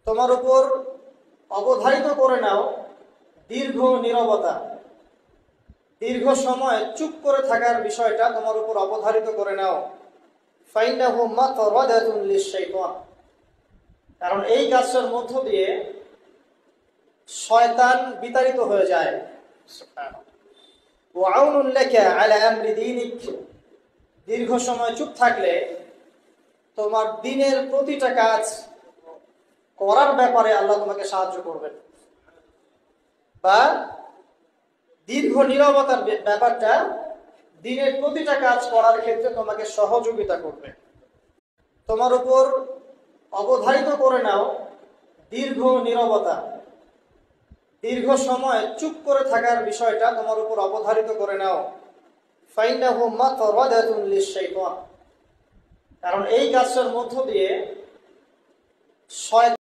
তোমার উপর অবধারিত করে নাও দীর্ঘ নীরবতা, দীর্ঘ সময় চুপ করে থাকার বিষয়টা তোমার উপর অবধারিত করে নাও। ফাইন্নাহু মাতরাদাতুন লিশ-শাইতান, কারণ এই কাজটার মধ্য দিয়ে শয়তান বিতাড়িত হয়ে যায়। ওয়া আউনুন লাকা আলা আমরি দীনিক, দীর্ঘ সময় চুপ থাকলে তোমার দিনের প্রতিটা কাজ করার ব্যাপারে আল্লাহ তোমাকে সাহায্য করবেন, বা দীর্ঘ নীরবতার ব্যাপারটা দিনের প্রতিটা কাজ করার ক্ষেত্রে তোমাকে সহযোগিতা করবে। তোমার উপর অবধারিত করে নাও দীর্ঘ নীরবতা, দীর্ঘ সময় চুপ করে থাকার বিষয়টা তোমার উপর অবধারিত করে নাও। ফাইন্নাহু মাতরাদাতুন লিশ-শাইতান, কারণ এই কাজটার মধ্য দিয়ে শয়তান